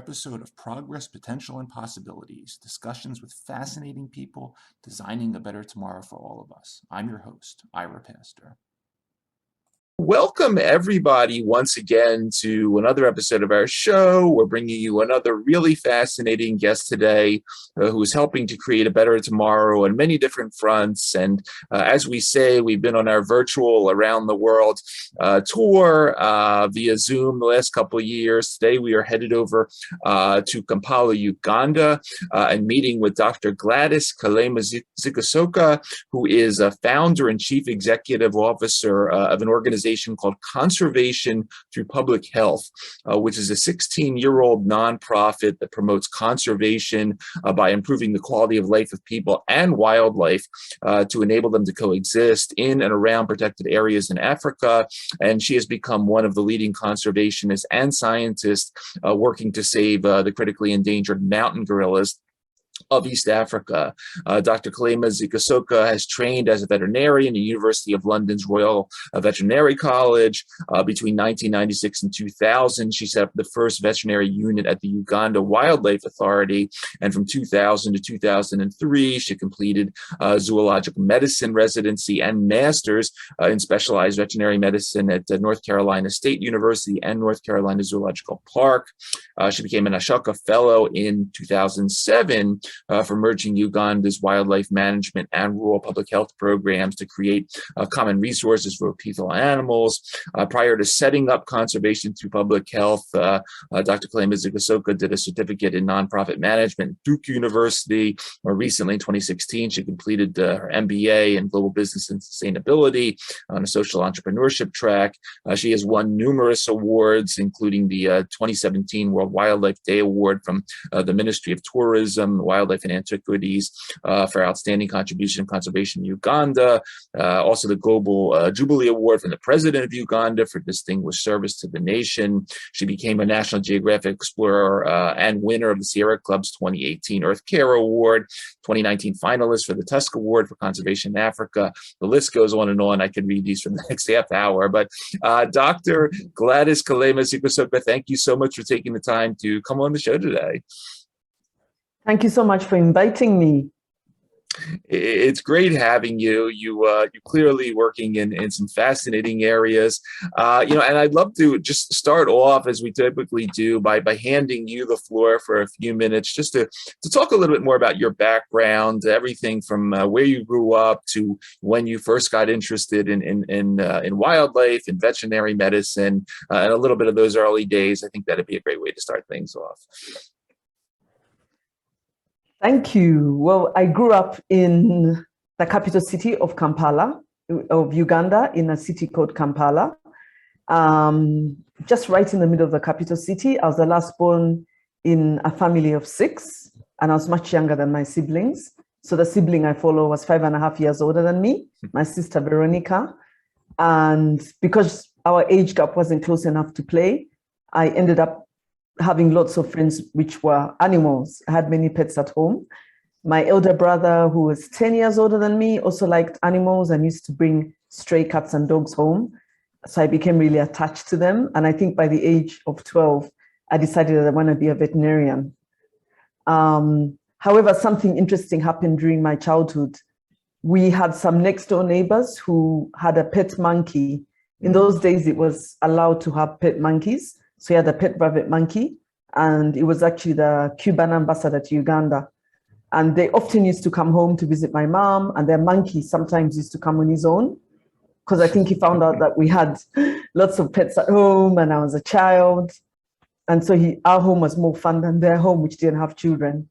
episode of Progress, Potential, and Possibilities, discussions with fascinating people designing a better tomorrow for all of us. I'm your host, Ira Pastor. Welcome, everybody, once again to another episode of our show. We're bringing you another really fascinating guest today who is helping to create a better tomorrow on many different fronts. And as we say, we've been on our virtual around the world tour via Zoom the last couple of years. Today, we are headed over to Kampala, Uganda, and meeting with Dr. Gladys Kalema-Zikusoka, who is a founder and chief executive officer of an organization called Conservation Through Public Health, which is a 16-year-old nonprofit that promotes conservation by improving the quality of life of people and wildlife to enable them to coexist in and around protected areas in Africa. And she has become one of the leading conservationists and scientists working to save the critically endangered mountain gorillas of East Africa. Dr. Kalema-Zikusoka has trained as a veterinarian at University of London's Royal Veterinary College. Between 1996 and 2000, she set up the first veterinary unit at the Uganda Wildlife Authority. And from 2000 to 2003, she completed zoological medicine residency and master's in specialized veterinary medicine at North Carolina State University and North Carolina Zoological Park. She became an Ashoka Fellow in 2007 for merging Uganda's wildlife management and rural public health programs to create common resources for lethal animals. Prior to setting up Conservation Through Public Health, Dr. Kalema-Zikusoka did a certificate in nonprofit management at Duke University. More recently, in 2016, she completed her MBA in global business and sustainability on a social entrepreneurship track. She has won numerous awards, including the 2017 World Wildlife Day Award from the Ministry of Tourism, Wildlife and Antiquities for outstanding contribution in conservation in Uganda. Also the Golden Jubilee Award from the President of Uganda for distinguished service to the nation. She became a National Geographic Explorer and winner of the Sierra Club's 2018 Earth Care Award, 2019 finalist for the Tusk Award for Conservation in Africa. The list goes on and on. I could read these for the next half hour. But Dr. Gladys Kalema-Zikusoka, thank you so much for taking the time to come on the show today. Thank you so much for inviting me. It's great having you. You're clearly working in some fascinating areas. And I'd love to just start off, as we typically do, by handing you the floor for a few minutes, just to talk a little bit more about your background, everything from where you grew up to when you first got interested in wildlife and veterinary medicine, and a little bit of those early days. I think that'd be a great way to start things off. Thank you. Well, I grew up in the capital city of Kampala, of Uganda, in a city called Kampala. Just right in the middle of the capital city. I was the last born in a family of 6, and I was much younger than my siblings. So the sibling I follow was 5.5 years older than me, my sister Veronica. And because our age gap wasn't close enough to play, I ended up having lots of friends which were animals. I had many pets at home. My elder brother, who was 10 years older than me, also liked animals and used to bring stray cats and dogs home. So I became really attached to them. And I think by the age of 12, I decided that I want to be a veterinarian. However, something interesting happened during my childhood. We had some next door neighbors who had a pet monkey. In those days, it was allowed to have pet monkeys. So he had a pet rabbit monkey, and it was actually the Cuban ambassador to Uganda. And they often used to come home to visit my mom, and their monkey sometimes used to come on his own, because I think he found out that we had lots of pets at home and I was a child. And so our home was more fun than their home, which didn't have children.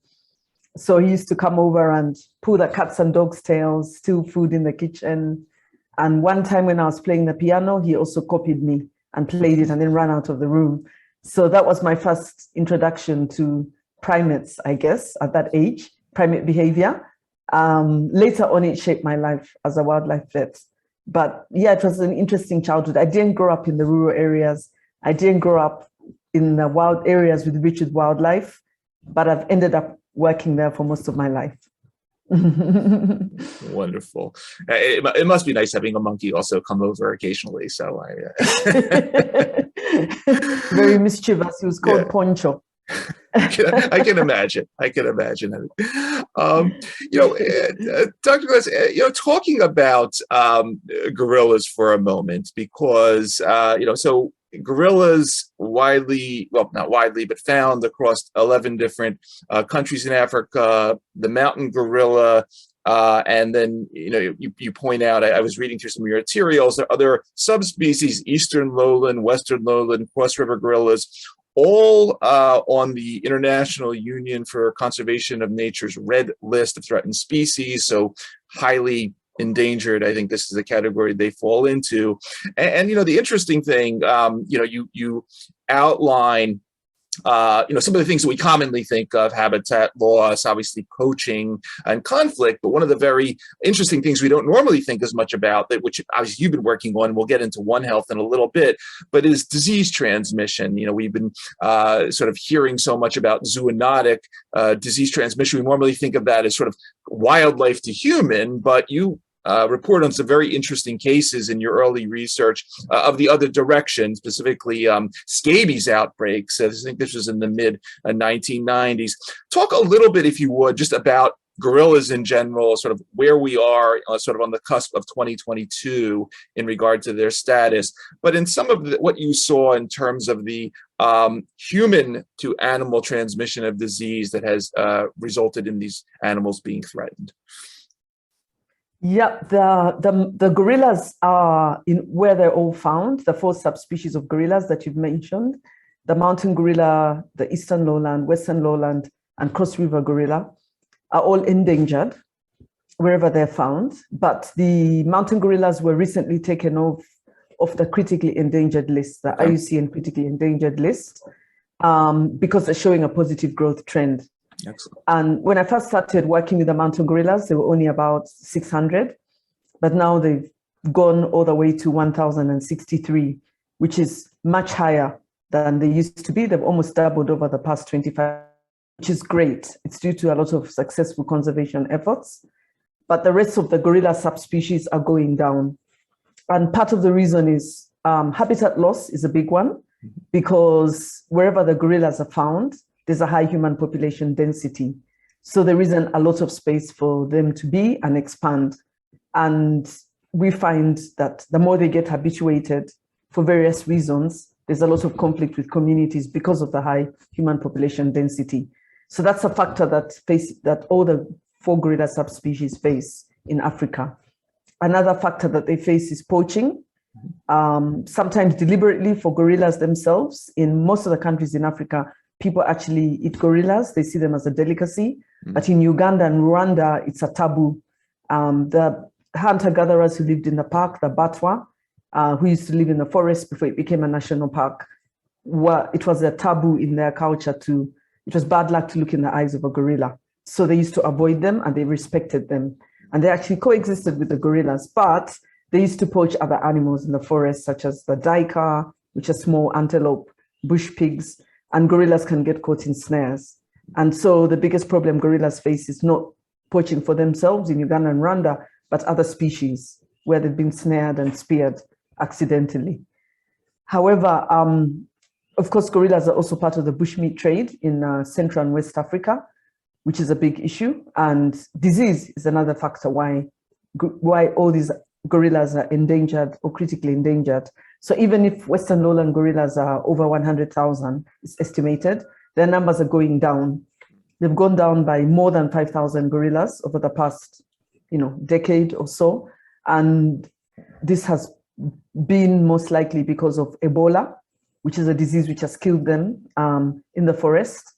So he used to come over and pull the cats and dogs' tails, steal food in the kitchen. And one time when I was playing the piano, he also copied me and played it and then ran out of the room. So that was my first introduction to primates, I guess, at that age, primate behavior. Later on, it shaped my life as a wildlife vet. But yeah, it was an interesting childhood. I didn't grow up in the rural areas. I didn't grow up in the wild areas rich with wildlife, but I've ended up working there for most of my life. Wonderful. It must be nice having a monkey also come over occasionally. So very mischievous. He was called Poncho. I can imagine. I can imagine. Dr. Glass, talking about gorillas for a moment, because so gorillas widely, well, not widely, but found across 11 different countries in Africa. The mountain gorilla. And then, you point out, I was reading through some of your materials, there are other subspecies, eastern lowland, western lowland, cross river gorillas, all on the International Union for Conservation of Nature's red list of threatened species, so highly endangered. I think this is the category they fall into. And the interesting thing, you outline some of the things that we commonly think of: habitat loss, obviously poaching and conflict. But one of the very interesting things we don't normally think as much about, that which obviously you've been working on, and we'll get into One Health in a little bit, but is disease transmission. We've been sort of hearing so much about zoonotic disease transmission. We normally think of that as sort of wildlife to human, but you report on some very interesting cases in your early research of the other direction, specifically scabies outbreaks. I think this was in the mid-1990s. Talk a little bit, if you would, just about gorillas in general, sort of where we are sort of on the cusp of 2022 in regard to their status, but in some of what you saw in terms of the human to animal transmission of disease that has resulted in these animals being threatened. Yeah, the gorillas are in where they're all found, the 4 subspecies of gorillas that you've mentioned: the mountain gorilla, the eastern lowland, western lowland, and cross river gorilla are all endangered wherever they're found. But the mountain gorillas were recently taken off the critically endangered list, the IUCN critically endangered list, because they're showing a positive growth trend. Excellent. And when I first started working with the mountain gorillas, there were only about 600, but now they've gone all the way to 1,063, which is much higher than they used to be. They've almost doubled over the past 25, which is great. It's due to a lot of successful conservation efforts, but the rest of the gorilla subspecies are going down. And part of the reason is habitat loss is a big one, because wherever the gorillas are found, there's a high human population density. So there isn't a lot of space for them to be and expand. And we find that the more they get habituated, for various reasons, there's a lot of conflict with communities because of the high human population density. So that's a factor that all the 4 gorilla subspecies face in Africa. Another factor that they face is poaching, sometimes deliberately for gorillas themselves. In most of the countries in Africa, people actually eat gorillas. They see them as a delicacy. But in Uganda and Rwanda, it's a taboo. The hunter-gatherers who lived in the park, the Batwa, who used to live in the forest before it became a national park, it was a taboo in their culture it was bad luck to look in the eyes of a gorilla. So they used to avoid them and they respected them. And they actually coexisted with the gorillas, but they used to poach other animals in the forest, such as the duiker, which are small antelope, bush pigs, and gorillas can get caught in snares. And so the biggest problem gorillas face is not poaching for themselves in Uganda and Rwanda, but other species where they've been snared and speared accidentally. However, of course, gorillas are also part of the bushmeat trade in Central and West Africa, which is a big issue. And disease is another factor why all these gorillas are endangered or critically endangered. So even if Western lowland gorillas are over 100,000, it's estimated, their numbers are going down. They've gone down by more than 5,000 gorillas over the past, decade or so. And this has been most likely because of Ebola, which is a disease which has killed them in the forest,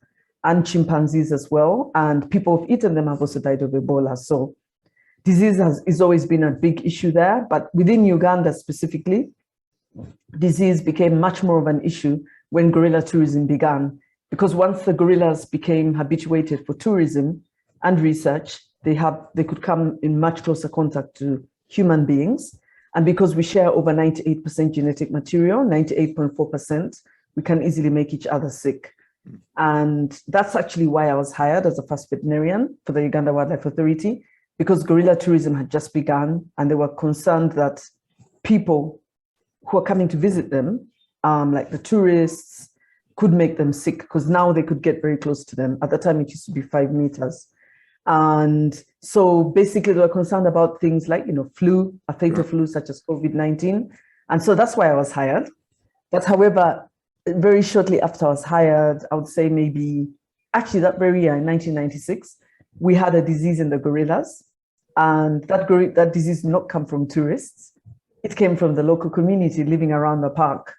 and chimpanzees as well. And people who've eaten them have also died of Ebola. So disease has always been a big issue there. But within Uganda specifically, disease became much more of an issue when gorilla tourism began. Because once the gorillas became habituated for tourism and research, they could come in much closer contact to human beings. And because we share over 98% genetic material, 98.4%, we can easily make each other sick. And that's actually why I was hired as a first veterinarian for the Uganda Wildlife Authority, because gorilla tourism had just begun and they were concerned that people who are coming to visit them, like the tourists, could make them sick, because now they could get very close to them. At the time, it used to be 5 meters. And so basically they were concerned about things like, flu, a fatal flu such as COVID-19. And so that's why I was hired. But however, very shortly after I was hired, I would say maybe, actually that very year in 1996, we had a disease in the gorillas. And that disease did not come from tourists. It came from the local community living around the park.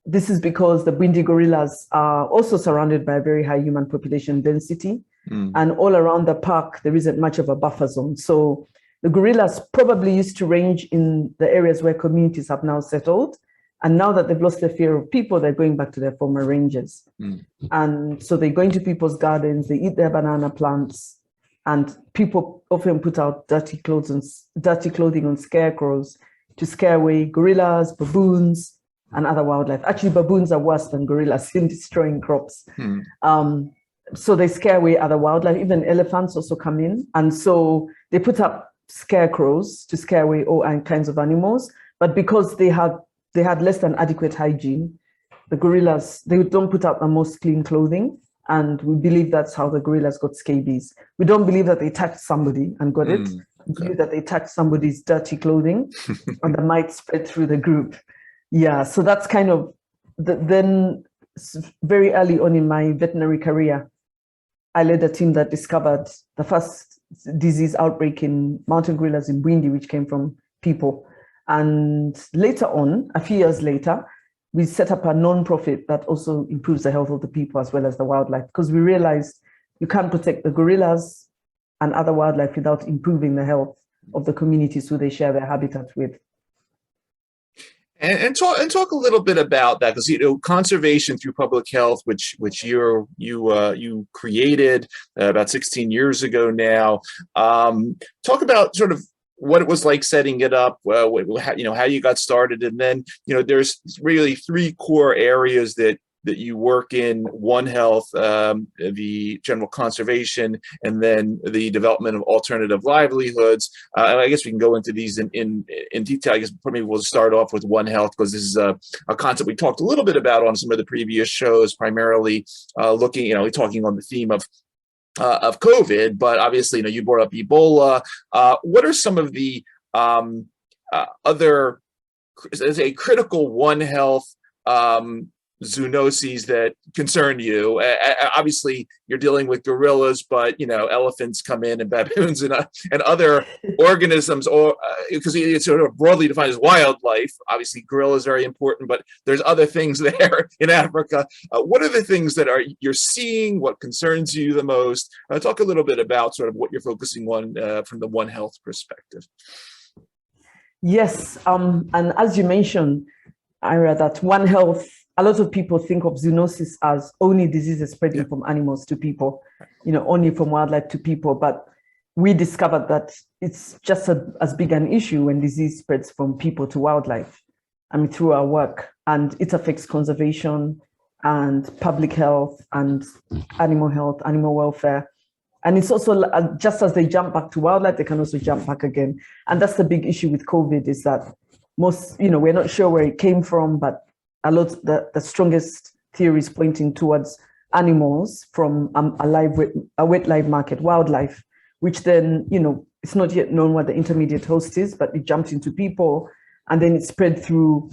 This is because the Bwindi gorillas are also surrounded by a very high human population density. And all around the park, there isn't much of a buffer zone. So the gorillas probably used to range in the areas where communities have now settled. And now that they've lost their fear of people, they're going back to their former ranges. And so they go into people's gardens, they eat their banana plants, and people often put out dirty clothing on scarecrows to scare away gorillas, baboons, and other wildlife. Actually, baboons are worse than gorillas in destroying crops. So they scare away other wildlife. Even elephants also come in. And so they put up scarecrows to scare away all kinds of animals. But because they had less than adequate hygiene, the gorillas, they don't put out the most clean clothing. And we believe that's how the gorillas got scabies. We don't believe that they touched somebody and got it. We believe that they touched somebody's dirty clothing and the mite spread through the group. Yeah, so that's kind of, then very early on in my veterinary career, I led a team that discovered the first disease outbreak in mountain gorillas in Bwindi, which came from people. And later on, a few years later, we set up a non-profit that also improves the health of the people as well as the wildlife, because we realized you can't protect the gorillas and other wildlife without improving the health of the communities who they share their habitat with. And talk a little bit about that, because conservation through public health, which you created about 16 years ago now. Talk about sort of what it was like setting it up, how you got started, and then there's really 3 core areas that you work in: One Health, the general conservation, and then the development of alternative livelihoods. And I guess we can go into these in detail. I guess maybe we'll start off with One Health, because this is a concept we talked a little bit about on some of the previous shows, primarily talking on the theme of COVID, but obviously, you brought up Ebola. What are some of the other, as a critical One Health zoonoses that concern you? Obviously, you're dealing with gorillas, but elephants come in, and baboons and other organisms, or because it's sort of broadly defined as wildlife. Obviously, gorillas are very important, but there's other things there in Africa. What are the things that you're seeing? What concerns you the most? Talk a little bit about sort of what you're focusing on from the One Health perspective. Yes, and as you mentioned, Ira, that One Health, a lot of people think of zoonosis as only diseases spreading from animals to people, only from wildlife to people. But we discovered that it's just as big an issue when disease spreads from people to wildlife. Through our work, and it affects conservation and public health and animal welfare. And it's also just as they jump back to wildlife, they can also jump back again. And that's the big issue with COVID, is that we're not sure where it came from, but the strongest theories pointing towards animals from a wet live market, wildlife, which then, it's not yet known what the intermediate host is, but it jumped into people, and then it spread through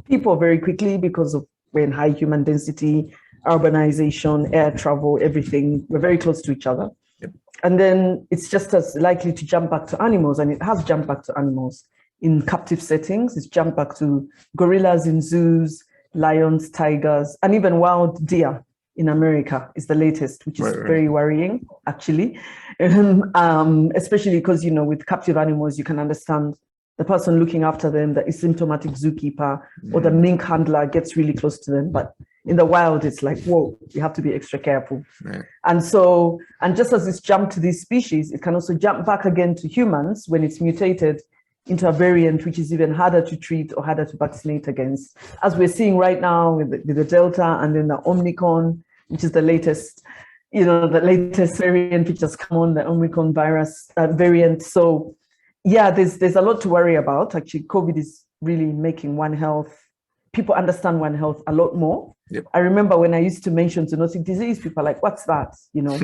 people very quickly because of we're in high human density, urbanization, air travel, everything. We're very close to each other. Yep. And then it's just as likely to jump back to animals, and it has jumped back to animals in captive settings. It's jumped back to gorillas in zoos, lions, tigers, and even wild deer in America is the latest, which is very worrying, actually. Especially because, with captive animals, you can understand the person looking after them, the asymptomatic zookeeper or the mink handler gets really close to them. But in the wild, it's like, whoa, you have to be extra careful. Right. And just as it's jumped to these species, it can also jump back again to humans when it's mutated into a variant which is even harder to treat or harder to vaccinate against, as we're seeing right now with the Delta and then the Omicron, which is the latest variant which has come on, the Omicron virus variant. So yeah, there's a lot to worry about. Actually, COVID is really making One Health people understand One Health a lot more. Yep. I remember when I used to mention zoonotic disease, people are like, what's that? You know,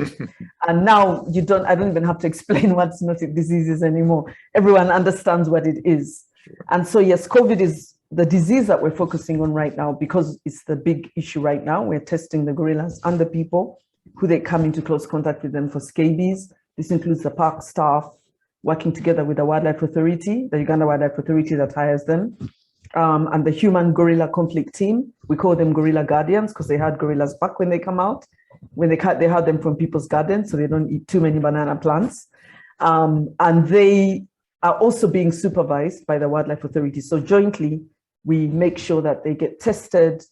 and now I don't even have to explain what zoonotic disease is anymore. Everyone understands what it is. Sure. And so, yes, COVID is the disease that we're focusing on right now because it's the big issue right now. We're testing the gorillas and the people who they come into close contact with them for scabies. This includes the park staff working together with the Wildlife Authority, the Uganda Wildlife Authority that hires them, and the human gorilla conflict team. We call them gorilla guardians because they had gorillas back when they come out. When they had them from people's gardens, so they don't eat too many banana plants. And they are also being supervised by the Wildlife Authority. So jointly, we make sure that they get tested,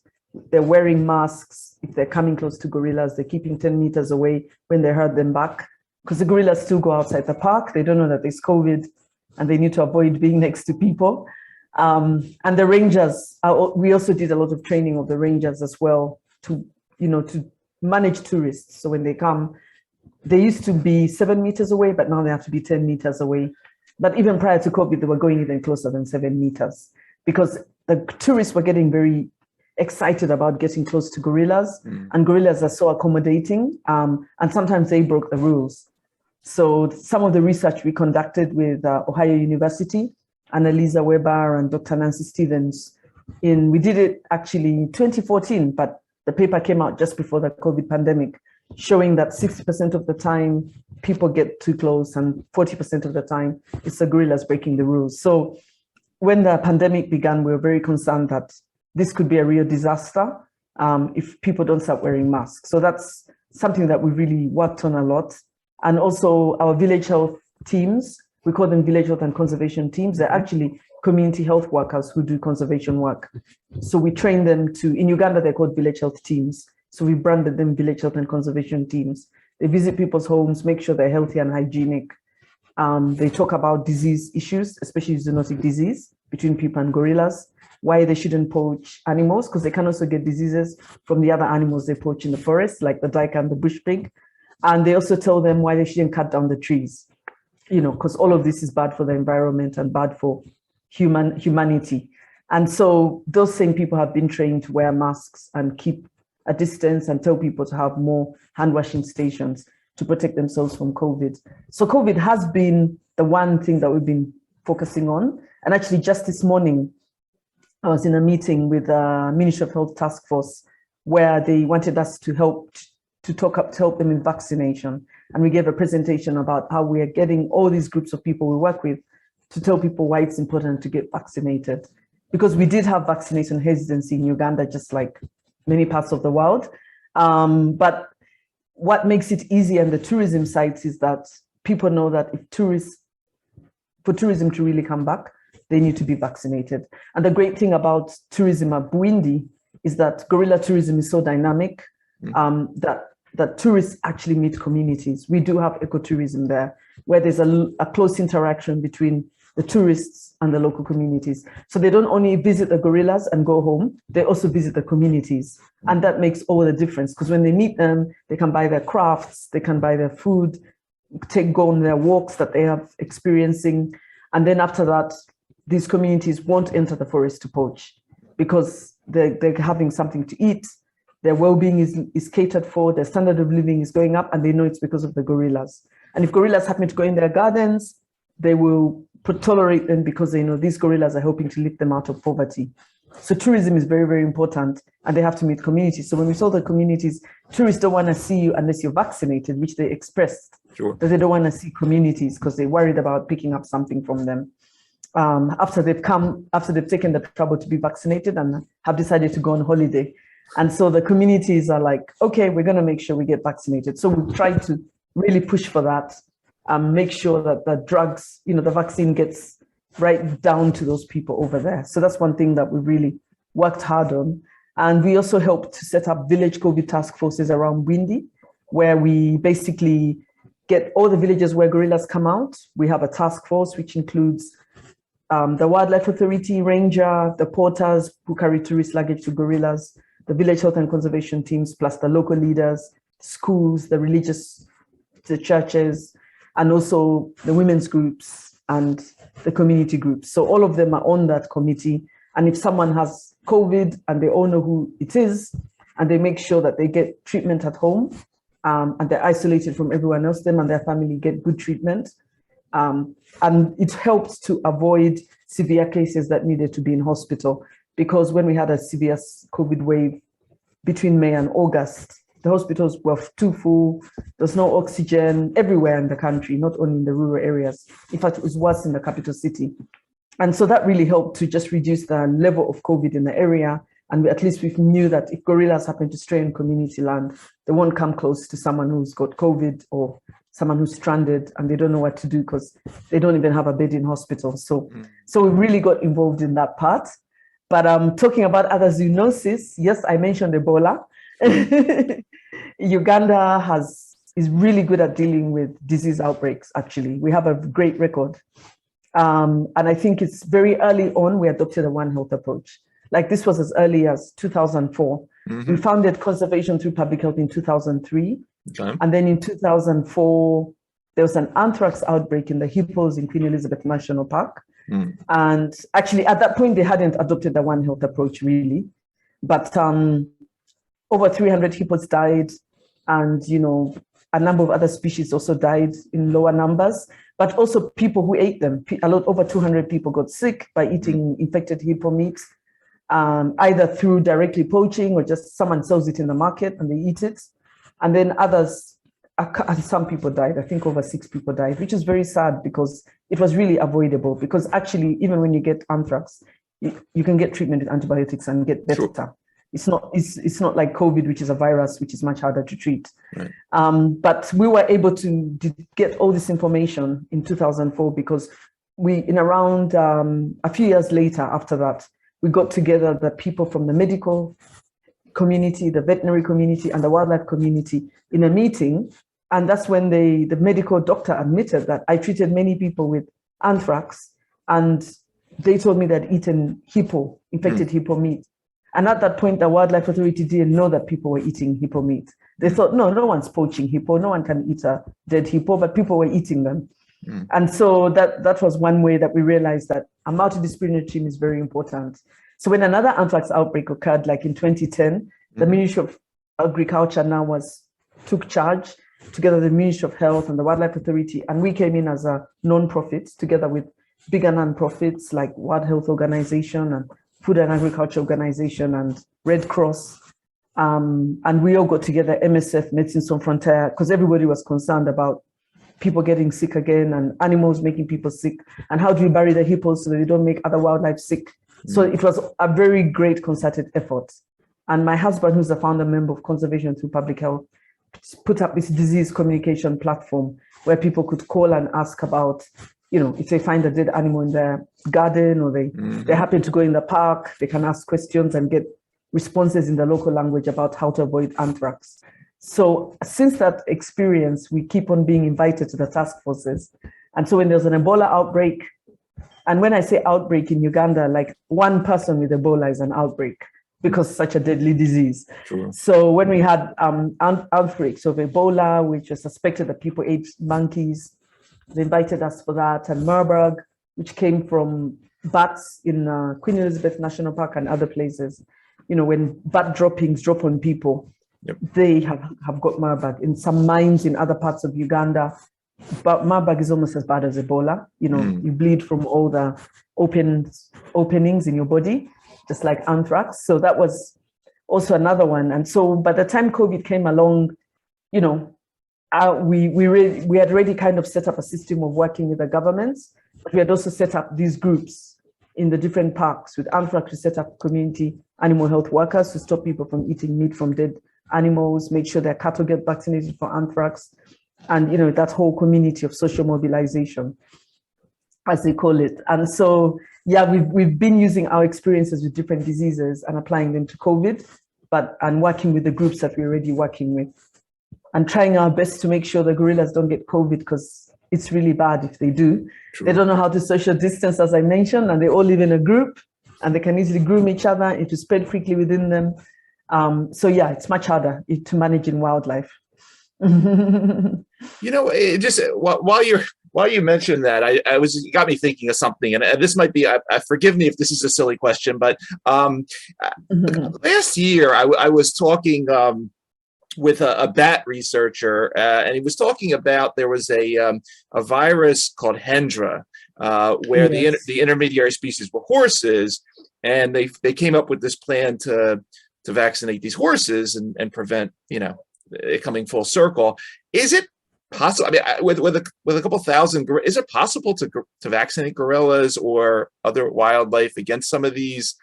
they're wearing masks. If they're coming close to gorillas, they're keeping 10 meters away when they herd them back. Because the gorillas still go outside the park. They don't know that there's COVID and they need to avoid being next to people. And the rangers, we also did a lot of training of the rangers as well to manage tourists. So when they come, they used to be 7 meters away, but now they have to be 10 meters away. But even prior to COVID, they were going even closer than 7 meters because the tourists were getting very excited about getting close to gorillas, and gorillas are so accommodating, and sometimes they broke the rules. So some of the research we conducted with Ohio University, Annalisa Weber and Dr. Nancy Stevens, we did it actually in 2014, but the paper came out just before the COVID pandemic, showing that 60% of the time people get too close and 40% of the time it's the gorillas breaking the rules. So when the pandemic began, we were very concerned that this could be a real disaster if people don't start wearing masks. So that's something that we really worked on a lot. And also our village health teams, we call them village health and conservation teams. They're actually community health workers who do conservation work. So we train them in Uganda, they're called village health teams. So we branded them village health and conservation teams. They visit people's homes, make sure they're healthy and hygienic. They talk about disease issues, especially zoonotic disease between people and gorillas, why they shouldn't poach animals, because they can also get diseases from the other animals they poach in the forest, like the dyke and the bush pig. And they also tell them why they shouldn't cut down the trees, because all of this is bad for the environment and bad for humanity. And so those same people have been trained to wear masks and keep a distance and tell people to have more hand washing stations to protect themselves from COVID. So COVID has been the one thing that we've been focusing on. And actually just this morning, I was in a meeting with the Ministry of Health Task Force where they wanted us to help them in vaccination. And we gave a presentation about how we are getting all these groups of people we work with to tell people why it's important to get vaccinated. Because we did have vaccination hesitancy in Uganda, just like many parts of the world. But what makes it easy on the tourism sites is that people know that for tourism to really come back, they need to be vaccinated. And the great thing about tourism at Burundi is that gorilla tourism is so dynamic that tourists actually meet communities. We do have ecotourism there, where there's a close interaction between the tourists and the local communities. So they don't only visit the gorillas and go home, they also visit the communities. And that makes all the difference, because when they meet them, they can buy their crafts, they can buy their food, go on their walks that they have experiencing. And then after that, these communities won't enter the forest to poach because they're having something to eat. Their well-being is catered for, their standard of living is going up, and they know it's because of the gorillas. And if gorillas happen to go in their gardens, they will tolerate them because they know these gorillas are helping to lift them out of poverty. So tourism is very, very important, and they have to meet communities. So when we saw the communities, tourists don't want to see you unless you're vaccinated, which they expressed. Sure. That they don't want to see communities because they're worried about picking up something from them. After they've taken the trouble to be vaccinated and have decided to go on holiday. And so the communities are like, okay, we're going to make sure we get vaccinated. So we try to really push for that, make sure that the drugs, the vaccine gets right down to those people over there. So that's one thing that we really worked hard on. And we also helped to set up village COVID task forces around Burundi, where we basically get all the villages where gorillas come out. We have a task force, which includes the Wildlife Authority ranger, the porters who carry tourist luggage to gorillas, the village health and conservation teams, plus the local leaders, schools, the churches, and also the women's groups and the community groups. So all of them are on that committee, And if someone has COVID and they all know who it is, and they make sure that they get treatment at home, and they're isolated from everyone else, them and their family get good treatment. And it helped to avoid severe cases that needed to be in hospital, because when we had a severe COVID wave between May and August, the hospitals were too full. There's no oxygen everywhere in the country, not only in the rural areas. In fact, it was worse in the capital city. And so that really helped to just reduce the level of COVID in the area. And at least we knew that if gorillas happen to stray in community land, they won't come close to someone who's got COVID or someone who's stranded and they don't know what to do because they don't even have a bed in hospital. So we really got involved in that part. But talking about other zoonoses, yes, I mentioned Ebola. Uganda is really good at dealing with disease outbreaks, actually. We have a great record. And I think it's very early on, we adopted a One Health approach. Like this was as early as 2004. We founded Conservation Through Public Health in 2003. Okay. And then in 2004, there was an anthrax outbreak in the hippos in Queen Elizabeth National Park. And actually at that point, they hadn't adopted the One Health approach really, but over 300 hippos died, and a number of other species also died in lower numbers, but also people who ate them. Over 200 people got sick by eating infected hippo meat, either through directly poaching or just someone sells it in the market and they eat it. And then others, and some people died. I think over 6 people died, which is very sad because it was really avoidable. Because actually, even when you get anthrax, you can get treatment with antibiotics and get better. Sure. It's not like COVID, which is a virus, which is much harder to treat. Right. But we were able to get all this information in 2004 because in around a few years later after that, we got together the people from the medical community, the veterinary community, and the wildlife community in a meeting. And that's when the medical doctor admitted that I treated many people with anthrax, and they told me they'd eaten infected hippo meat. And at that point, the Wildlife Authority didn't know that people were eating hippo meat. They thought, no one's poaching hippo. No one can eat a dead hippo, but people were eating them. And so that was one way that we realized that a multidisciplinary team is very important. So when another anthrax outbreak occurred, like in 2010, the Ministry of Agriculture took charge together with the Ministry of Health and the Wildlife Authority. And we came in as a non-profit together with bigger non-profits like World Health Organization and Food and Agriculture Organization and Red Cross. And we all got together, MSF, Médecins Sans Frontières, because everybody was concerned about people getting sick again and animals making people sick. And how do we bury the hippos so that they don't make other wildlife sick? So it was a very great concerted effort. And my husband, who's a founder member of Conservation Through Public Health, put up this disease communication platform where people could call and ask about, if they find a dead animal in their garden or they happen to go in the park, they can ask questions and get responses in the local language about how to avoid anthrax. So since that experience, we keep on being invited to the task forces. And so when there's an Ebola outbreak, and when I say outbreak in Uganda, like one person with Ebola is an outbreak because it's such a deadly disease. Sure. So when we had outbreaks of Ebola, which was suspected that people ate monkeys, they invited us for that, and Marburg, which came from bats in Queen Elizabeth National Park and other places. When bat droppings drop on people, they have got Marburg. In some mines in other parts of Uganda, but Marburg is almost as bad as Ebola. You bleed from all the openings in your body, just like anthrax. So that was also another one. And so by the time COVID came along, we had already kind of set up a system of working with the governments, but we had also set up these groups in the different parks. With anthrax, we set up community animal health workers to stop people from eating meat from dead animals, make sure their cattle get vaccinated for anthrax, and that whole community of social mobilization, as they call it. And so, we've been using our experiences with different diseases and applying them to COVID, and working with the groups that we're already working with, and trying our best to make sure the gorillas don't get COVID, because it's really bad if they do. True. They don't know how to social distance, as I mentioned, and they all live in a group, and they can easily groom each other. It will spread quickly within them. It's much harder to manage in wildlife. Just while you're while you mentioned that, it got me thinking of something, and this might be, forgive me if this is a silly question, but last year I was talking with a bat researcher, and he was talking about there was a virus called Hendra, where Yes. the intermediary species were horses, and they came up with this plan to vaccinate these horses and prevent, it coming full circle. Is it possible? I mean, with a couple thousand, is it possible to vaccinate gorillas or other wildlife against some of these?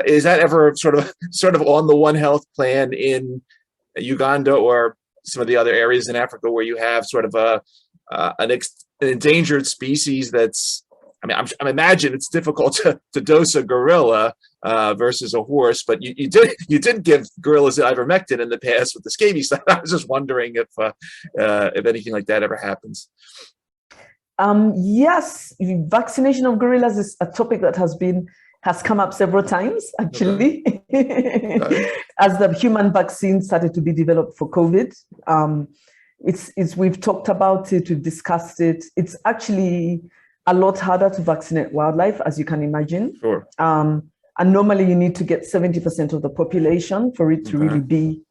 Is that ever sort of on the One Health plan in Uganda or some of the other areas in Africa where you have sort of an endangered species that's, I mean, I imagine it's difficult to dose a gorilla versus a horse, but you did give gorillas ivermectin in the past with the scabies. I was just wondering if anything like that ever happens. Yes, vaccination of gorillas is a topic that has come up several times, actually, as the human vaccine started to be developed for COVID. We've talked about it, we've discussed it. It's actually a lot harder to vaccinate wildlife, as you can imagine. Sure. And normally you need to get 70% of the population for it to really be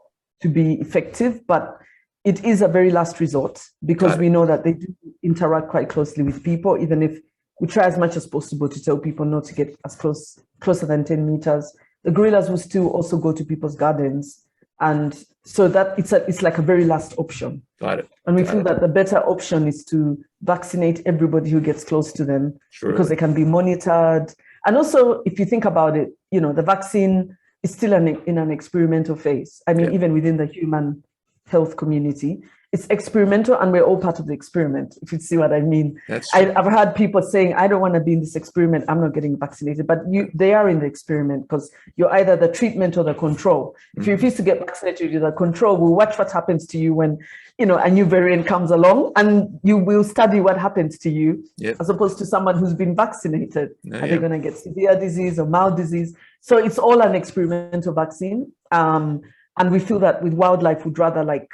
effective. But it is a very last resort, because we know that they do interact quite closely with people, even if we try as much as possible to tell people not to get as closer than 10 meters. The gorillas will still also go to people's gardens. And so that it's like a very last option. Got it. And we feel that the better option is to vaccinate everybody who gets close to them, because they can be monitored. And also, if you think about it, the vaccine is still in an experimental phase. I mean, even within the human health community, it's experimental, and we're all part of the experiment, if you see what I mean. I've heard people saying, I don't want to be in this experiment, I'm not getting vaccinated, but they are in the experiment, because you're either the treatment or the control. If you refuse to get vaccinated, you're the control. We'll watch what happens to you when, a new variant comes along, and you will study what happens to you, as opposed to someone who's been vaccinated. Are they going to get severe disease or mild disease? So it's all an experimental vaccine. And we feel that with wildlife, we'd rather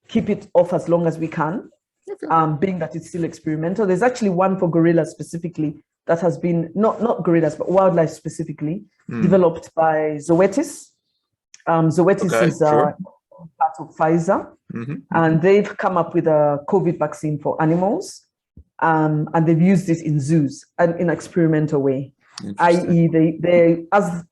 keep it off as long as we can, being that it's still experimental. There's actually one for gorillas specifically that has been, not gorillas, but wildlife specifically, developed by Zoetis. Zoetis is part of Pfizer, and they've come up with a COVID vaccine for animals, and they've used it in zoos and in an experimental way. I.e., they as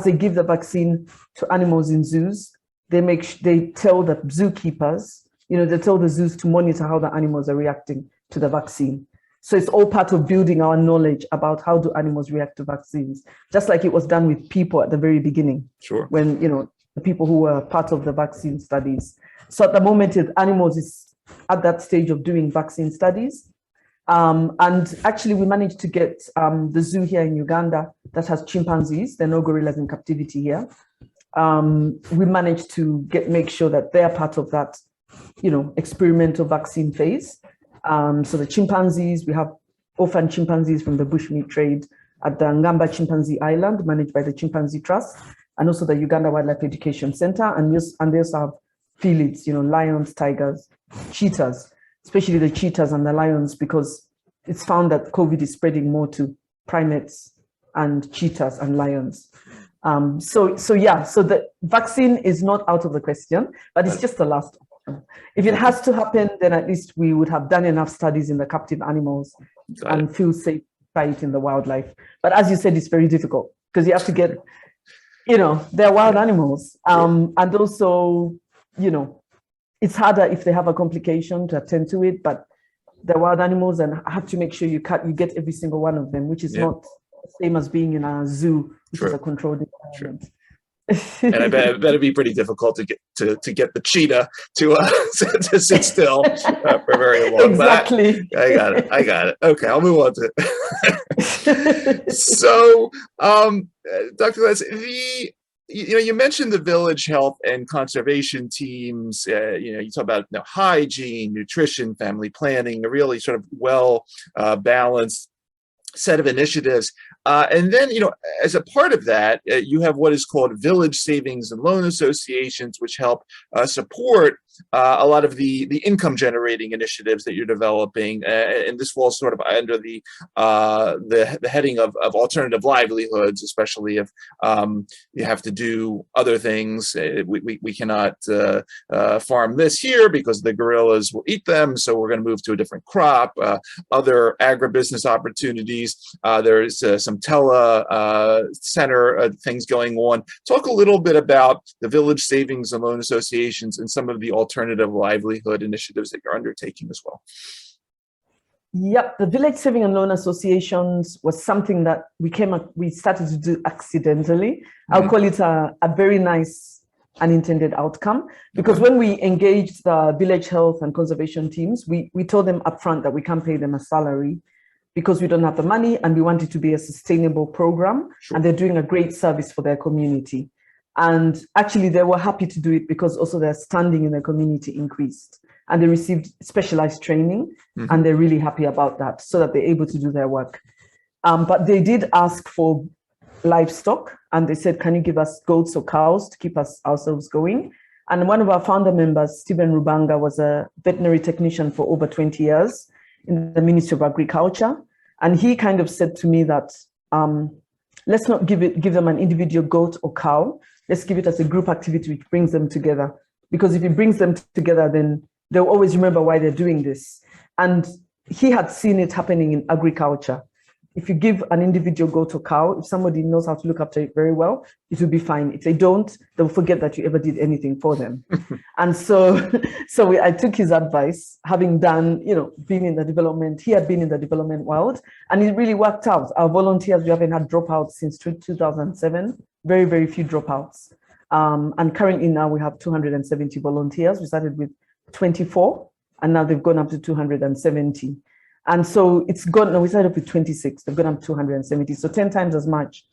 they give the vaccine to animals in zoos, they tell the zookeepers, they tell the zoos to monitor how the animals are reacting to the vaccine. So it's all part of building our knowledge about how do animals react to vaccines, just like it was done with people at the very beginning. Sure. When, the people who were part of the vaccine studies. So at the moment, animals is at that stage of doing vaccine studies. And actually, we managed to get the zoo here in Uganda that has chimpanzees. There are no gorillas in captivity here. We managed to make sure that they're part of that, experimental vaccine phase. So the chimpanzees, we have orphan chimpanzees from the bushmeat trade at the Ngamba Chimpanzee Island, managed by the Chimpanzee Trust, and also the Uganda Wildlife Education Center. And they also have felids, lions, tigers, cheetahs, especially the cheetahs and the lions, because it's found that COVID is spreading more to primates and cheetahs and lions. So the vaccine is not out of the question, but it's just the last option. If it has to happen, then at least we would have done enough studies in the captive animals and feel safe by it in the wildlife. But as you said, it's very difficult, because you have to get, they're wild animals. And also, it's harder if they have a complication to attend to it, but they're wild animals, and I have to make sure you get every single one of them, which is not the same as being in a zoo, which is a controlled environment. And I bet it'd be pretty difficult to get the cheetah to sit still for very long. Exactly. I got it. Okay, I'll move on to it. So, Dr. Les, you mentioned the village health and conservation teams. You talk about hygiene, nutrition, family planning, a really sort of well balanced set of initiatives. And then, as a part of that, you have what is called village savings and loan associations, which help support a lot of the income generating initiatives that you're developing, and this falls sort of under the heading of alternative livelihoods, especially if you have to do other things. We cannot farm this here because the gorillas will eat them, so we're going to move to a different crop. Other agribusiness opportunities. There's some center things going on. Talk a little bit about the Village Savings and Loan Associations and some of the alternative livelihood initiatives that you're undertaking as well. Yep, the Village Saving and Loan Associations was something that we started to do accidentally. I'll call it a very nice unintended outcome, because when we engaged the village health and conservation teams, we told them upfront that we can't pay them a salary because we don't have the money, and we want it to be a sustainable program. Sure. And they're doing a great service for their community. And actually they were happy to do it because also their standing in the community increased, and they received specialized training, and they're really happy about that, so that they're able to do their work. But they did ask for livestock, and they said, can you give us goats or cows to keep ourselves going? And one of our founder members, Stephen Rubanga, was a veterinary technician for over 20 years in the Ministry of Agriculture. And he kind of said to me that, let's not give them an individual goat or cow. Let's give it as a group activity which brings them together. Because if it brings them together, then they'll always remember why they're doing this. And he had seen it happening in agriculture. If you give an individual goat or cow, if somebody knows how to look after it very well, it will be fine. If they don't, they'll forget that you ever did anything for them. And so I took his advice, having done, being in the development, he had been in the development world, and it really worked out. Our volunteers, we haven't had dropouts since 2007, very, very few dropouts. And currently now we have 270 volunteers. We started with 24, and now they've gone up to 270. And so we started with 26, they've gone up to 270, so 10 times as much.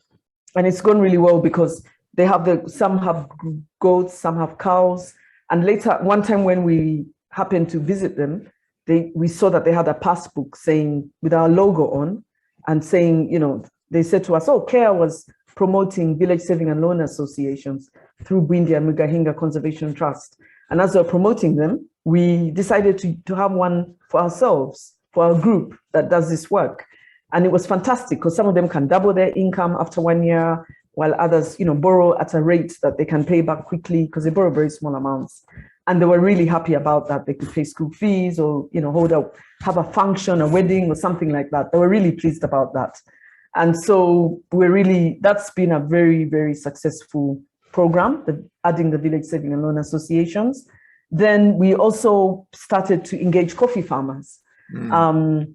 And it's gone really well because they have some have goats, some have cows. And later, one time when we happened to visit them, we saw that they had a passbook saying, with our logo on, and saying, they said to us, CARE was promoting village saving and loan associations through Bwindi and Mugahinga Conservation Trust. And as we're promoting them, we decided to have one for ourselves, for our group that does this work. And it was fantastic because some of them can double their income after 1 year, while others, borrow at a rate that they can pay back quickly because they borrow very small amounts. And they were really happy about that. They could pay school fees or, have a function, a wedding or something like that. They were really pleased about that. And so that's been a very, very successful program, adding the village saving and loan associations. Then we also started to engage coffee farmers. It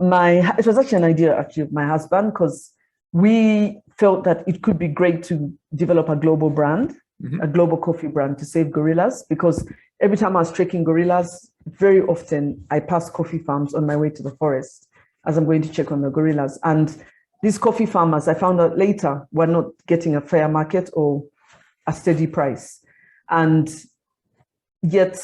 was actually an idea of my husband, because we felt that it could be great to develop a global brand, a global coffee brand to save gorillas, because every time I was trekking gorillas, very often I pass coffee farms on my way to the forest as I'm going to check on the gorillas. And these coffee farmers, I found out later, were not getting a fair market or a steady price. And yet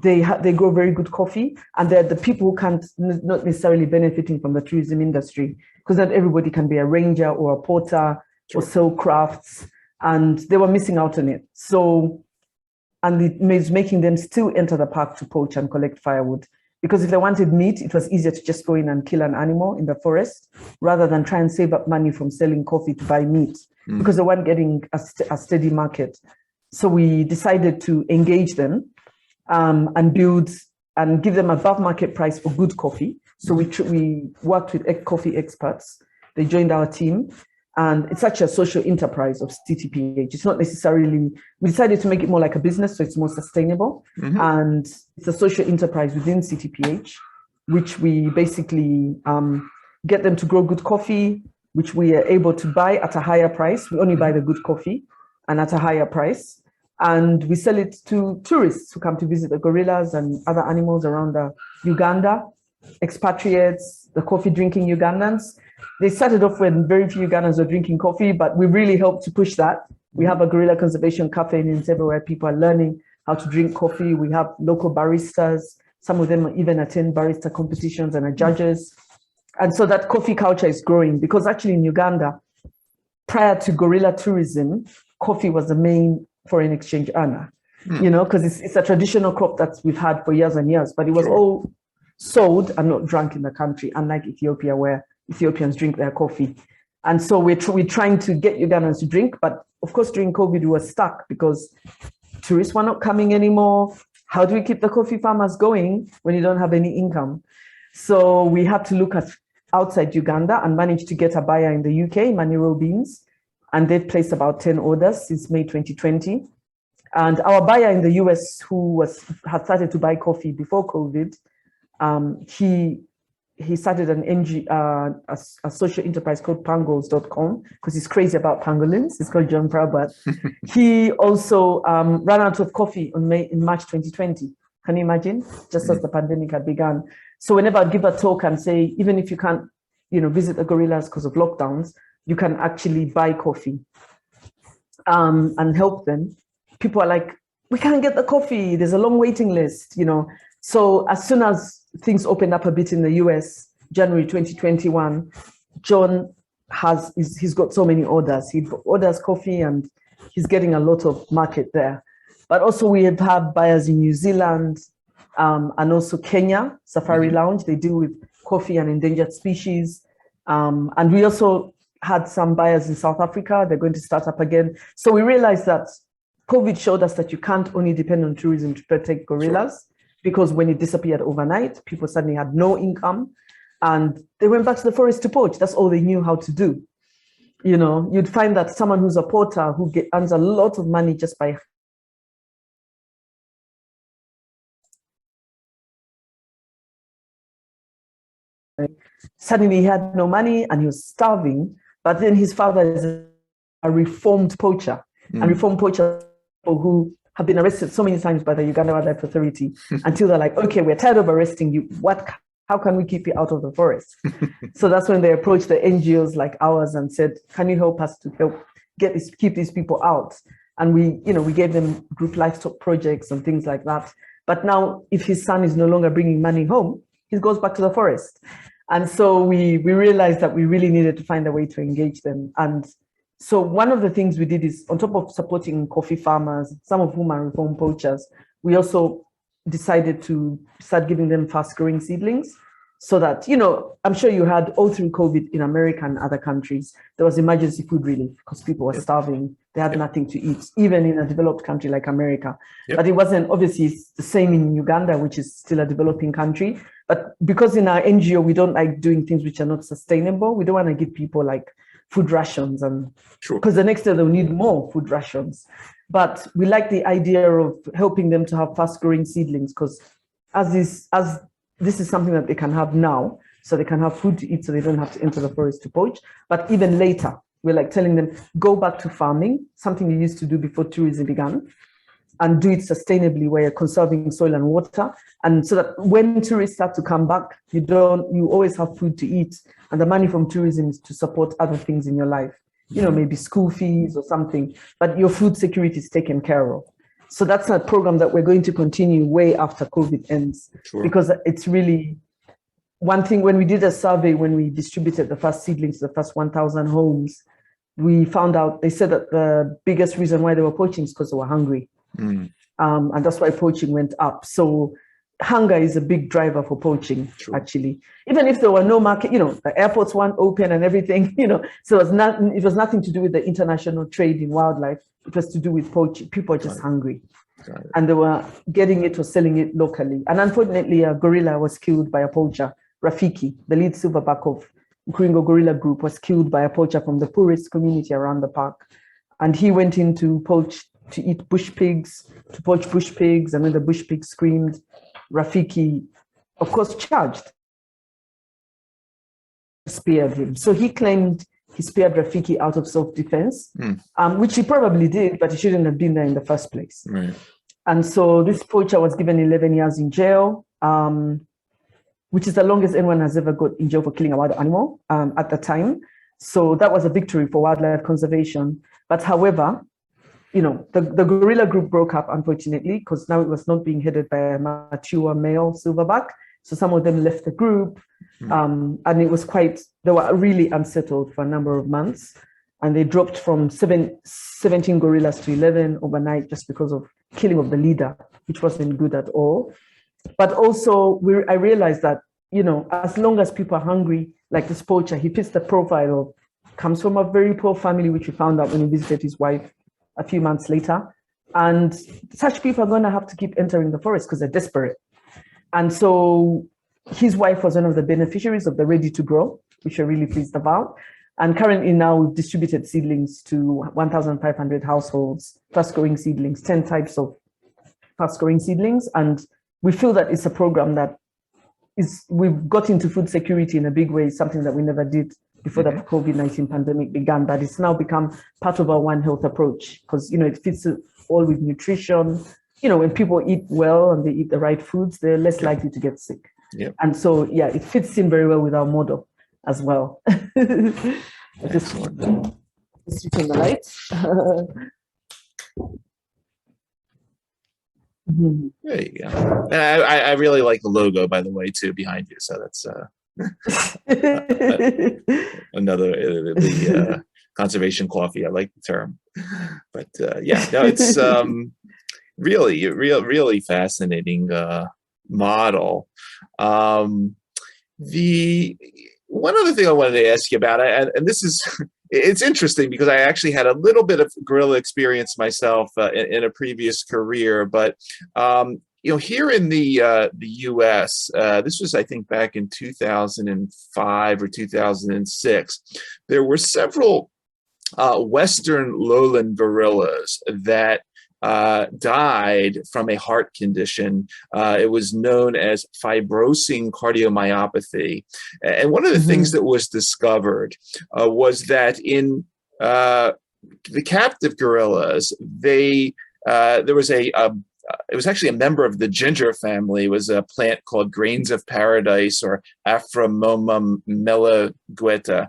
they grow very good coffee, and they're the people who can't not necessarily benefiting from the tourism industry, because not everybody can be a ranger or a porter or sell crafts, and they were missing out on it. So, and it was making them still enter the park to poach and collect firewood, because if they wanted meat, it was easier to just go in and kill an animal in the forest rather than try and save up money from selling coffee to buy meat, because they weren't getting a steady market. So we decided to engage them and build and give them above market price for good coffee. So we worked with coffee experts. They joined our team, and it's such a social enterprise of CTPH. It's not necessarily, we decided to make it more like a business, so it's more sustainable. And it's a social enterprise within CTPH, which we basically get them to grow good coffee, which we are able to buy at a higher price. We only buy the good coffee and at a higher price. And we sell it to tourists who come to visit the gorillas and other animals around Uganda, expatriates, the coffee drinking Ugandans. They started off when very few Ugandans were drinking coffee, but we really helped to push that. We have a gorilla conservation cafe in Entebbe where people are learning how to drink coffee. We have local baristas. Some of them even attend barista competitions and are judges. And so that coffee culture is growing, because actually in Uganda, prior to gorilla tourism, coffee was the main foreign exchange earner. you know, because it's a traditional crop that we've had for years and years, but it was all sold and not drunk in the country, unlike Ethiopia, where Ethiopians drink their coffee. And so we're trying to get Ugandans to drink, but of course during COVID we were stuck because tourists were not coming anymore. How do we keep the coffee farmers going when you don't have any income? So we had to look at outside Uganda and managed to get a buyer in the UK, Maniro Beans, and they've placed about 10 orders since May 2020. And our buyer in the US, who had started to buy coffee before COVID, he started an a social enterprise called pangolins.com because he's crazy about pangolins. It's called John Prabhat. He also ran out of coffee in March 2020. Can you imagine? Just as the pandemic had begun. So whenever I'd give a talk and say, even if you can't, you know, visit the gorillas because of lockdowns, you can actually buy coffee and help them. People are like, we can't get the coffee. There's a long waiting list, you know. So as soon as things opened up a bit in the US, January 2021, John he's got so many orders. He orders coffee and he's getting a lot of market there. But also we have had buyers in New Zealand and also Kenya, Safari Lounge. They deal with coffee and endangered species. And we also had some buyers in South Africa. They're going to start up again. So we realized that COVID showed us that you can't only depend on tourism to protect gorillas, because when it disappeared overnight, people suddenly had no income and they went back to the forest to poach. That's all they knew how to do. You know, you'd find that someone who's a porter who earns a lot of money just by suddenly he had no money and he was starving, but then his father is a reformed poacher, and reformed poachers who have been arrested so many times by the Uganda Wildlife Authority until they're like, okay, we're tired of arresting you. How can we keep you out of the forest? So that's when they approached the NGOs like ours and said, can you help us to keep these people out? And we gave them group livestock projects and things like that. But now if his son is no longer bringing money home, he goes back to the forest. And so we realized that we really needed to find a way to engage them. And so one of the things we did is, on top of supporting coffee farmers, some of whom are reformed poachers, we also decided to start giving them fast-growing seedlings so that, you know, I'm sure you had all through COVID in America and other countries, there was emergency food relief because people were starving. They had nothing to eat, even in a developed country like America. But it wasn't obviously the same in Uganda, which is still a developing country. But because in our NGO, we don't like doing things which are not sustainable. We don't want to give people like food rations, and because the next day they'll need more food rations. But we like the idea of helping them to have fast growing seedlings, because as this is something that they can have now, so they can have food to eat, so they don't have to enter the forest to poach. But even later, we're like telling them, go back to farming, something you used to do before tourism began, and do it sustainably where you're conserving soil and water. And so that when tourists start to come back, you always have food to eat. And the money from tourism is to support other things in your life, you know, maybe school fees or something, but your food security is taken care of. So that's a program that we're going to continue way after COVID ends, because it's really one thing. When we did a survey, when we distributed the first seedlings to the first 1,000 homes, we found out, they said that the biggest reason why they were poaching is because they were hungry. And that's why poaching went up. So hunger is a big driver for poaching, actually. Even if there were no market, you know, the airports weren't open and everything, you know, so it was nothing to do with the international trade in wildlife. It was to do with poaching. People are just hungry. And they were getting it or selling it locally. And unfortunately, a gorilla was killed by a poacher. Rafiki, the lead silverback of Kringo Gorilla Group, was killed by a poacher from the poorest community around the park. And he went in to poach, to eat bush pigs, to poach bush pigs. And when the bush pigs screamed, Rafiki, of course, charged, speared him. So he claimed he speared Rafiki out of self-defense, which he probably did, but he shouldn't have been there in the first place. And so this poacher was given 11 years in jail, which is the longest anyone has ever got in jail for killing a wild animal at the time. So that was a victory for wildlife conservation. But however, you know, the gorilla group broke up, unfortunately, because now it was not being headed by a mature male silverback. So some of them left the group, and it was they were really unsettled for a number of months. and they dropped from 17 gorillas to 11 overnight just because of killing of the leader, which wasn't good at all. But also, I realized that, as long as people are hungry, like this poacher, he fits the profile of, comes from a very poor family, which we found out when he visited his wife a few months later. And such people are going to have to keep entering the forest because they're desperate. And so his wife was one of the beneficiaries of the Ready to Grow, which we're really pleased about. And currently now we've distributed seedlings to 1,500 households, fast-growing seedlings, 10 types of fast-growing seedlings. And we feel that it's a program that we've got into food security in a big way, something that we never did before the COVID-19 pandemic began, that it's now become part of our One Health approach because, it fits all with nutrition. When people eat well and they eat the right foods, they're less likely to get sick. Yep. And so, it fits in very well with our model as well. Just switching the lights. There you go. And I really like the logo, by the way, too, behind you. So that's another the conservation coffee. I like the term, but it's really fascinating model. The one other thing I wanted to ask you about, and this is, it's interesting because I actually had a little bit of gorilla experience myself in a previous career, but here in the U.S., this was, I think, back in 2005 or 2006, there were several Western lowland gorillas that died from a heart condition. It was known as fibrosing cardiomyopathy. And one of the things that was discovered was that in the captive gorillas, there was it was actually a member of the ginger family. It was a plant called grains of paradise or Aphromomum melagueta.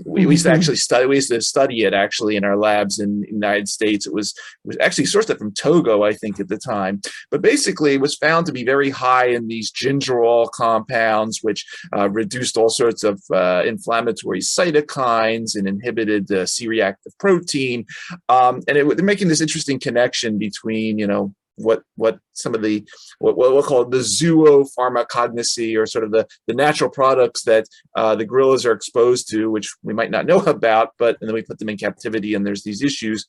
We used to actually study it actually in our labs in the United States. It was actually sourced from Togo, I think, at the time. But basically, it was found to be very high in these gingerol compounds, which reduced all sorts of inflammatory cytokines and inhibited C-reactive protein. And they're making this interesting connection between, what some of the what we'll call the zoopharmacognosy, or sort of the natural products that the gorillas are exposed to, which we might not know about, and then we put them in captivity and there's these issues.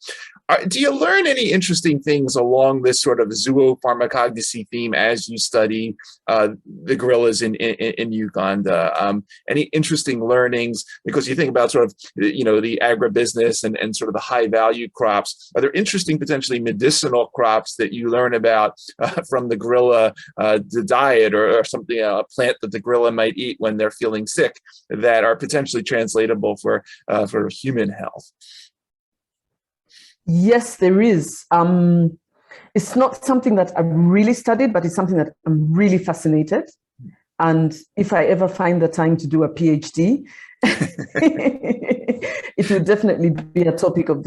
Do you learn any interesting things along this sort of zoopharmacognosy theme as you study the gorillas in Uganda? Any interesting learnings? Because you think about sort of, the agribusiness and sort of the high value crops. Are there interesting, potentially medicinal crops that you learn about from the gorilla the diet or something, a plant that the gorilla might eat when they're feeling sick, that are potentially translatable for human health? Yes, there is. It's not something that I've really studied, but it's something that I'm really fascinated. And if I ever find the time to do a PhD, it will definitely be a topic of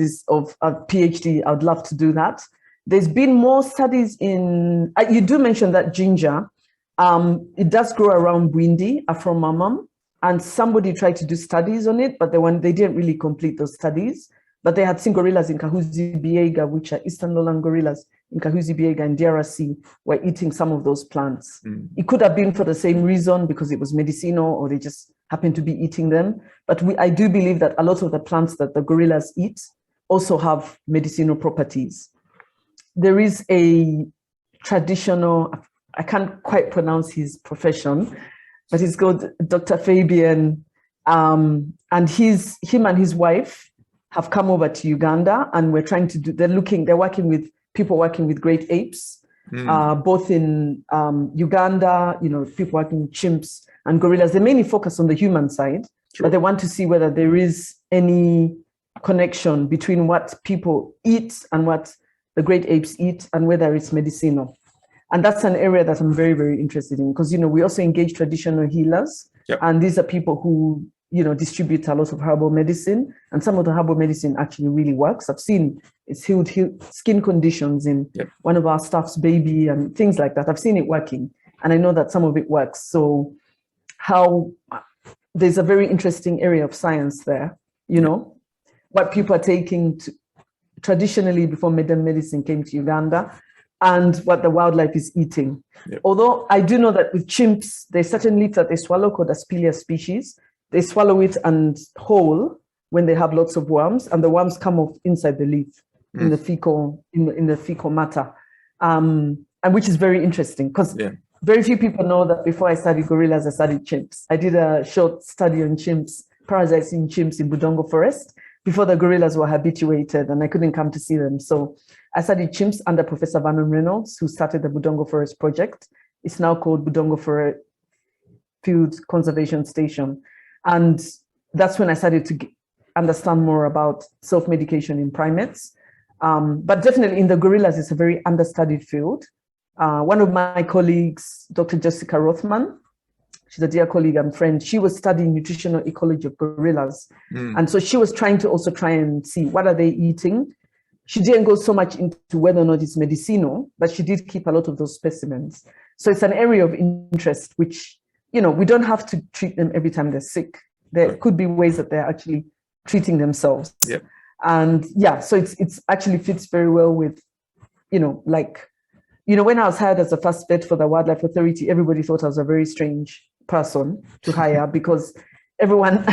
a PhD. I would love to do that. There's been more studies in, you do mention that ginger, it does grow around Bwindi, Afromamam, and somebody tried to do studies on it, but they didn't really complete those studies. But they had seen gorillas in Kahuzi-Biega, which are eastern lowland gorillas in Kahuzi-Biega and DRC, were eating some of those plants. It could have been for the same reason, because it was medicinal, or they just happened to be eating them. But I do believe that a lot of the plants that the gorillas eat also have medicinal properties. There is a traditional, I can't quite pronounce his profession, but he's called Dr. Fabian, and him and his wife have come over to Uganda, and we're trying to they're working with people working with great apes, both in Uganda, people working with chimps and gorillas. They mainly focus on the human side, but they want to see whether there is any connection between what people eat and what the great apes eat, and whether it's medicinal. And that's an area that I'm very, very interested in, because, we also engage traditional healers. Yep. And these are people who, distribute a lot of herbal medicine, and some of the herbal medicine actually really works. I've seen it's healed skin conditions in one of our staff's baby and things like that. I've seen it working, and I know that some of it works. So there's a very interesting area of science there, what people are taking traditionally before modern medicine came to Uganda, and what the wildlife is eating. Yep. Although I do know that with chimps, there's certain leaves that they swallow called Aspelia species. They swallow it and whole when they have lots of worms, and the worms come off inside the leaf in the fecal matter, and which is very interesting because very few people know that before I studied gorillas, I studied chimps. I did a short study on chimps, parasites in chimps in Budongo Forest, before the gorillas were habituated and I couldn't come to see them. So I studied chimps under Professor Vernon Reynolds, who started the Budongo Forest project. It's now called Budongo Forest Field Conservation Station. And that's when I started to understand more about self-medication in primates. But definitely in the gorillas, it's a very understudied field. One of my colleagues, Dr. Jessica Rothman, she's a dear colleague and friend, she was studying nutritional ecology of gorillas. And so she was trying and see what are they eating. She didn't go so much into whether or not it's medicinal, but she did keep a lot of those specimens. So it's an area of interest, which, you know, we don't have to treat them every time they're sick. There could be ways that they're actually treating themselves. Yep. And so it's actually fits very well with, you know, like, you know, when I was hired as the first vet for the Wildlife Authority, everybody thought I was a very strange person to hire because everyone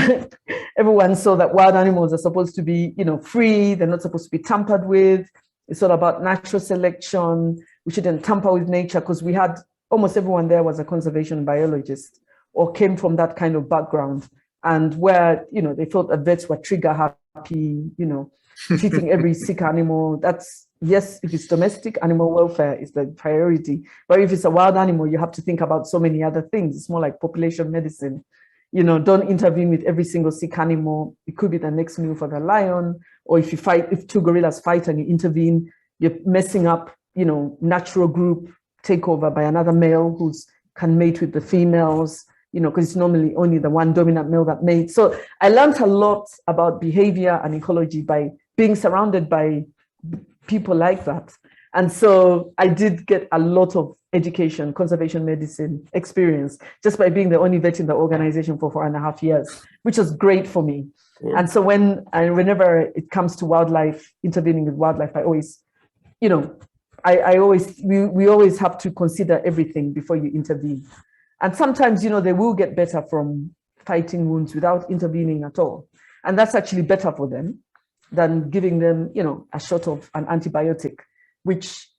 saw that wild animals are supposed to be, you know, free. They're not supposed to be tampered with. It's all about natural selection. We shouldn't tamper with nature, because we had almost everyone there was a conservation biologist or came from that kind of background, and where, you know, they thought that vets were trigger happy, you know, treating every sick animal. That's, yes, if it's domestic, animal welfare is the priority. But if it's a wild animal, you have to think about so many other things. It's more like population medicine. You know, don't intervene with every single sick animal. It could be the next meal for the lion. Or if two gorillas fight and you intervene, you're messing up, you know, natural group takeover by another male who can mate with the females, you know, because it's normally only the one dominant male that mates. So I learned a lot about behavior and ecology by being surrounded by people like that. And so I did get a lot of education, conservation medicine experience, just by being the only vet in the organization for 4.5 years, which was great for me. Cool. And so whenever it comes to wildlife, intervening with wildlife, I always, you know, we always have to consider everything before you intervene. And sometimes, you know, they will get better from fighting wounds without intervening at all. And that's actually better for them than giving them, you know, a shot of an antibiotic, which,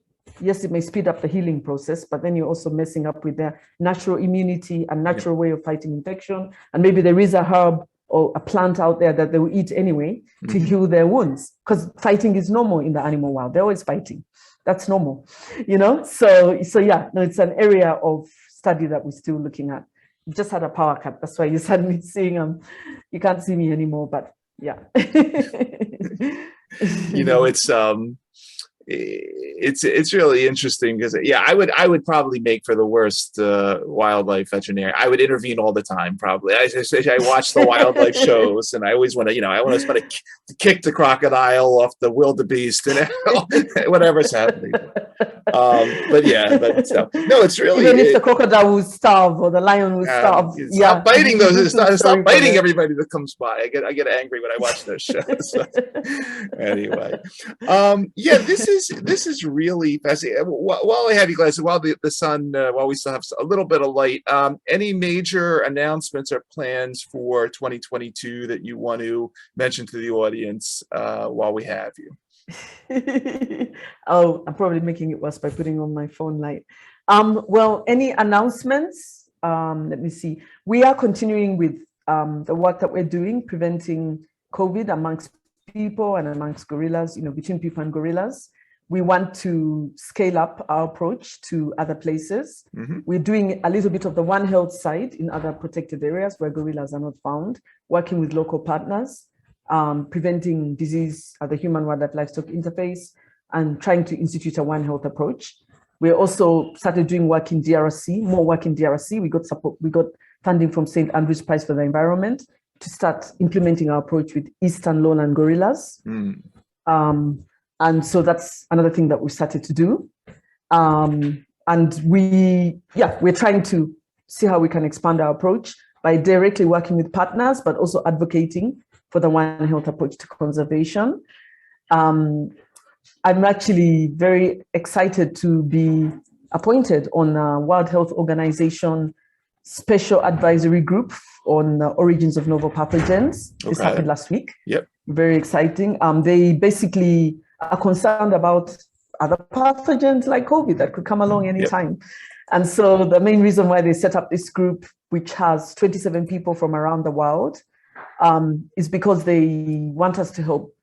yes, it may speed up the healing process, but then you're also messing up with their natural immunity and natural way of fighting infection. And maybe there is a herb or a plant out there that they will eat anyway to heal their wounds, because fighting is normal in the animal world. They're always fighting. That's normal, you know? So yeah, no, it's an area of study that we're still looking at. We just had a power cut. That's why you suddenly seeing, you can't see me anymore, but yeah. You know, it's really interesting because, yeah, I would probably make for the worst wildlife veterinarian. I would intervene all the time, probably. I watch the wildlife shows, and I always want to, you know, I want to kick the crocodile off the wildebeest and whatever's happening. But yeah, no, it's really, even if the crocodile will starve or the lion will starve. Stop biting those. Stop biting everybody that comes by. I get angry when I watch those shows. Anyway, yeah, this is really fascinating. While I have you guys, while the sun, while we still have a little bit of light, any major announcements or plans for 2022 that you want to mention to the audience while we have you? Oh, I'm probably making it worse by putting on my phone light. Well, any announcements? Let me see. We are continuing with the work that we're doing, preventing COVID amongst people and amongst gorillas, you know, between people and gorillas. We want to scale up our approach to other places. We're doing a little bit of the One Health side in other protected areas where gorillas are not found, working with local partners, preventing disease at the human-wildlife livestock interface, and trying to institute a One Health approach. We also started doing work in DRC, more work in DRC. We got support, we got funding from St. Andrew's Prize for the Environment to start implementing our approach with eastern lowland gorillas. And so that's another thing that we started to do. And we're trying to see how we can expand our approach by directly working with partners, but also advocating for the One Health approach to conservation. I'm actually very excited to be appointed on a World Health Organization Special Advisory Group on origins of novel pathogens. This happened last week. Yep. Very exciting. They basically are concerned about other pathogens like COVID that could come along anytime. Yep. And so the main reason why they set up this group, which has 27 people from around the world, is because they want us to help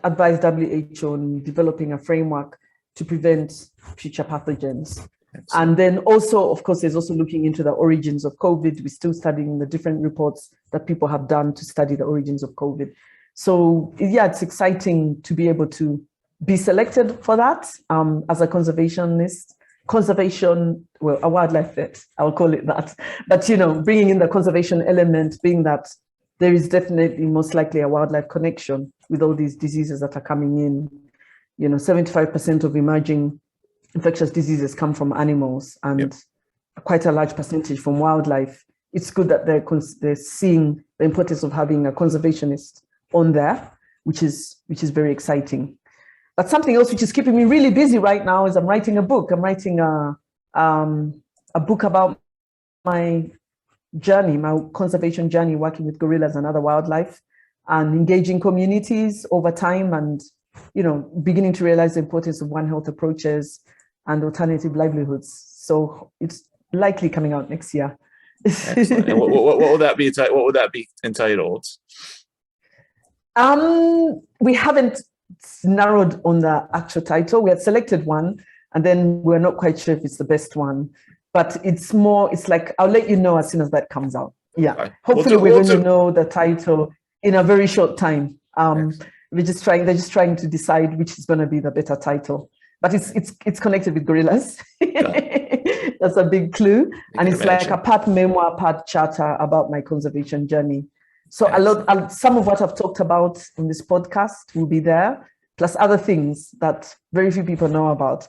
advise WHO on developing a framework to prevent future pathogens. And then also, of course, there's also looking into the origins of COVID. We're still studying the different reports that people have done to study the origins of COVID. So yeah, it's exciting to be able to be selected for that as a conservationist, a wildlife vet, I'll call it that. But, bringing in the conservation element, being that there is definitely most likely a wildlife connection with all these diseases that are coming in. 75% of emerging infectious diseases come from animals and quite a large percentage from wildlife. It's good that they're seeing the importance of having a conservationist on there, which is very exciting. But something else which is keeping me really busy right now is I'm writing a book. I'm writing a book about my journey, my conservation journey, working with gorillas and other wildlife and engaging communities over time and, beginning to realize the importance of One Health approaches and alternative livelihoods. So it's likely coming out next year. Excellent. And what would that be? What would that be entitled? We haven't narrowed on the actual title. We had selected one, and then we're not quite sure if it's the best one. But it's like I'll let you know as soon as that comes out. Yeah. Okay. Hopefully we're going to know the title in a very short time. They're just trying to decide which is going to be the better title. But it's connected with gorillas. That's a big clue. And it's like a part memoir, part charter about my conservation journey. So some of what I've talked about in this podcast will be there, plus other things that very few people know about.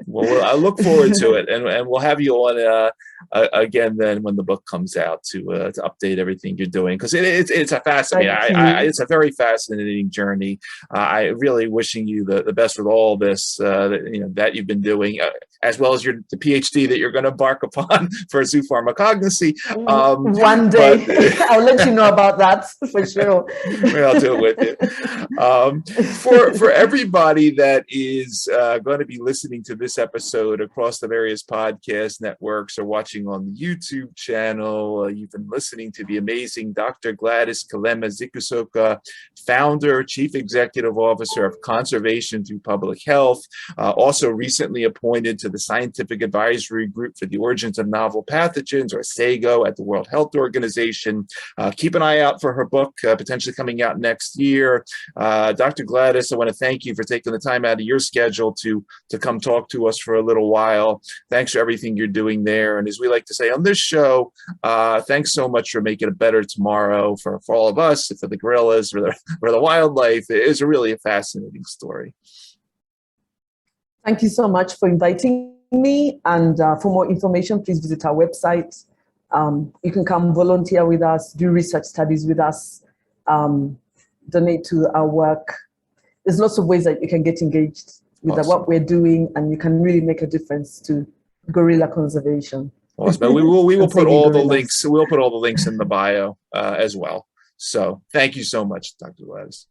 Well, I look forward to it, and we'll have you on again then when the book comes out to update everything you're doing, because it's a fascinating. It's a very fascinating journey. I really wishing you the best with all this that you've been doing, as well as the PhD that you're going to embark upon for zoo pharmacognosy. One day, I'll let you know about that for sure. I'll do it with you. For everybody that is going to be listening to this episode across the various podcast networks or watching on the YouTube channel, you've been listening to the amazing Dr. Gladys Kalema-Zikusoka, founder, chief executive officer of Conservation Through Public Health, also recently appointed to the Scientific Advisory Group for the Origins of Novel Pathogens, or SAGO, at the World Health Organization. Keep an eye out for her book, potentially coming out next year. Dr. Gladys, I want to thank you for taking the time out of your schedule to come talk to us for a little while. Thanks for everything you're doing there. And as we like to say on this show, thanks so much for making a better tomorrow for all of us, for the gorillas, for the wildlife. It is really a fascinating story. Thank you so much for inviting me. And for more information, please visit our website. You can come volunteer with us, do research studies with us, donate to our work. There's lots of ways that you can get engaged with what we're doing, and you can really make a difference to gorilla conservation. Awesome. We will put all the links. We'll put all the links in the bio as well. So thank you so much, Dr. Gladys.